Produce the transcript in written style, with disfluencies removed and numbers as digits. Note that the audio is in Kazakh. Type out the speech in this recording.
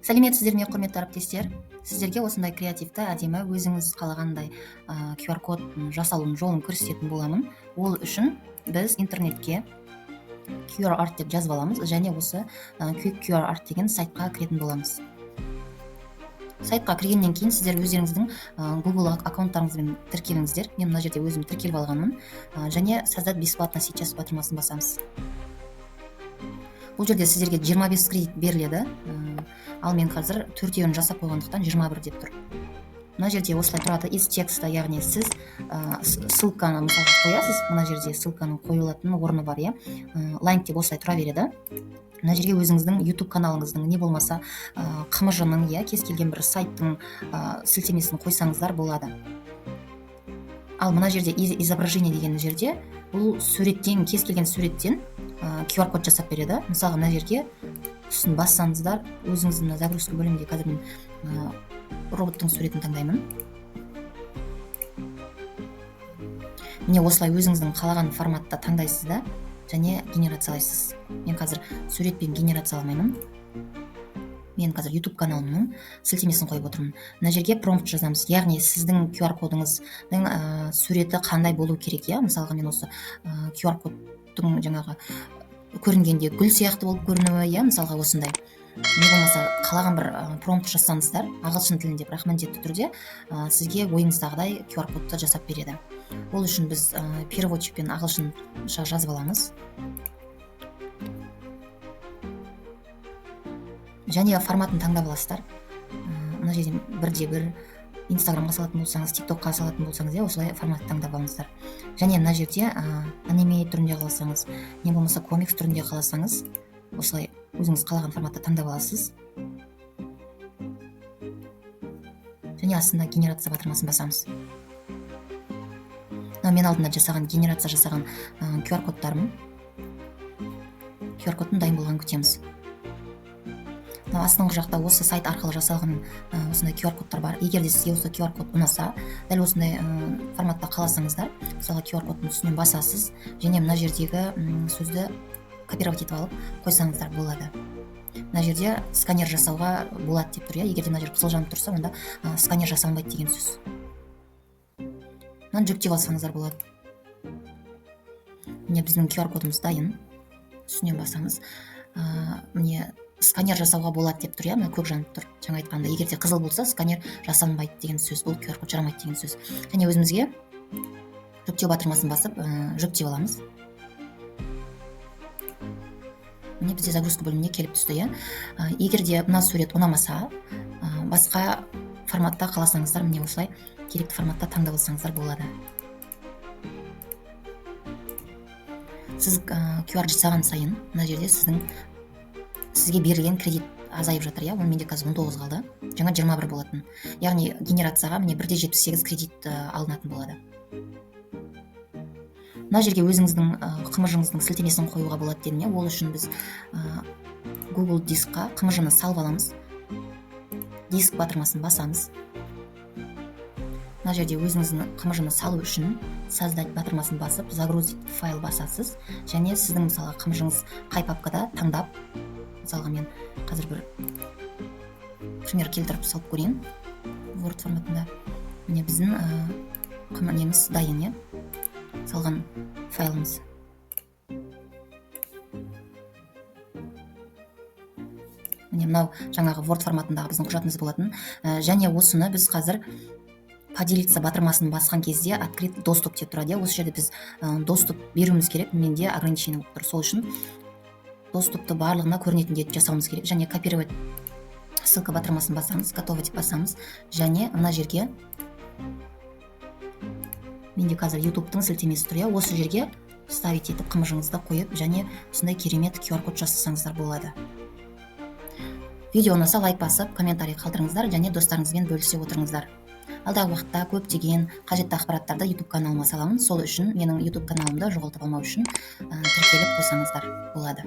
Сәлеметсіздер ме, құрметті әріптестер? Сіздерге осындай креативті, әдемі, өзіңіз қалағандай QR код жасалуының жолын көрсететін боламын. Ол үшін біз интернетке QR арт деп жазып аламыз және осы Quick QR арт деген сайтқа кіретін боламыз. Сайтқа кіргеннен кейін сіздер өздеріңіздің Google аккаунттарыңызбен тіркеліңіздер. Мен мына жерде өзім тіркеліп алғанмын және создать бесплатно сейчас батырмасын басамыз. Бұл жерде сіздерге 25 кредит беріледі, ал мен қазір 4-еуін жасап қойғандықтан 21 деп тұр. Мына жерде осылай тұрады из текста, яғни сіз ссылканы мысалы қоясыз. Мына жерде ссылканың қойылатын орны бар, лайнк деп осылай тұра береді. Мына жерге өзіңіздің YouTube каналыңыздың не болмаса қымыжының, кез келген бір сайттың сілтемесін қойсаңыздар болады. Ал мына жерде изображение деген жерде бұл суреттен, кез келген суреттен QR код жасап береді. Мысалы мына жерге үстін бассаңыздар, өзіңіздің загрузка бөлімінде қазір мен роботтың суретін таңдаймын. Міне осылай өзіңіздің қалаған форматта таңдайсыз да және генерациялайсыз. Мен қазір суретпен генерацияламаймын. Мен қазір YouTube каналымның сілтемесін қойып отырмын. Мына жерге промпт жазамыз, яғни сіздің QR кодыңыздың суреті қандай болу керек. Мысалға мен осы QR кодтың жаңағы көрінгенде гүл сияқты болып көрінуі, мысалға осындай. Не болмаса қалаған бір промпт жазсаңыздар, ағылшын тілінде бірақ міндетті түрде сізге ойыңыздағыдай QR кодты жасап береді. Ол үшін біз переводчикпен ағылшынша жазып аламыз. Және форматын таңдап аласыздар. Мына жерден 1:1 Инстаграмға салатын болсаңыз, ТикТокқа салатын болсаңыз, осылай форматты таңдап алыңыздар. Және мына жерде аниме түрінде қаласаңыз, не болмаса комикс түрінде қаласаңыз, осылай өзіңіз қалаған форматты таңдап аласыз. Және астында генерация батырмасын басамыз. Мен алдында генерация жасаған QR кодтарым. QR кодтың дайын болғанын күтеміз. Астыңғы жақта осы сайт арқылы жасалған осындай QR кодтар бар. Егер де сізге осы QR код ұнаса, дәл осындай форматта қаласаңыздар, мысалы QR кодтың үстінен басасыз және мына жердегі сөзді копировать етіп алып қойсаңыздар болады. Мына жерде сканер жасауға болады деп тұр. Егер де мына жер қызыл жанып тұрса, онда сканер жасалынбайды деген сөз. Мынаны жүктеп алсаңыздар болады. Міне біздің QR кодымыз дайын. Үстінен басамыз. Міне сканер жасауға болады деп тұр, мына көк жанып тұр. Жаңа айтқанда, егер де қызыл болса, сканер жасалынбайды деген сөз, бұл QR код жарамайды деген сөз. Және өзімізге жүктеу батырмасын басып, жүктеп аламыз. Міне бізде загрузка бөліміне келіп түсті. Егер де мына сурет ұнамаса, басқа форматта қаласаңыздар, міне осылай керекті форматта таңдап алсаңыздар болады. Сіз QR жасаған сайын, мына жерде сізге берілген кредит азайып жатыр. Ол менде қазір 19 қалды. Жаңа 21 болатын. Яғни генерацияға міне 1:78 кредит алынатын болады. Мына жерге өзіңіздің қымыжыңыздың сілтемесін қоюға болады дедім. Ол үшін біз Google дискқа қымыжыны салып аламыз. Диск батырмасын басамыз. Мына жерде өзіңіздің қымыжыны салу үшін создать батырмасын басып, загрузить файл басасыз. Және сіздің мысалы қымыжыңыз қай папкада таңдап, мысалға мен қазір бір пример келтіріп салып көрейін Word форматында. Міне біздің қымыжымыз дайын, салған файлымыз. Міне мынау жаңағы Word форматындағы біздің құжатымыз болатын. Және осыны біз қазір поделиться батырмасын басқан кезде открыт доступ деп тұрады. Осы жерде біз доступ беруіміз керек. Менде ограничение болып тұр. Сол үшін доступты барлығына көрінетіндей жасауымыз керек. Және копировать ссылка батырмасын басамыз, готово деп басамыз. Және мына жерге менде қазір YouTube-тың сілтемесі тұр. Осы жерге ставить етіп қымыжыңызды қойып, және осындай керемет QR код жасасаңыздар болады. Видео ұнаса лайк басып, комментарий қалдырыңыздар және достарыңызбен бөлісе отырыңыздар. Алдағы уақытта көптеген қажетті ақпараттарды YouTube каналыма саламын. Сол үшін менің YouTube каналымды жоғалтып алмау үшін тіркеліп қойсаңыздар болады.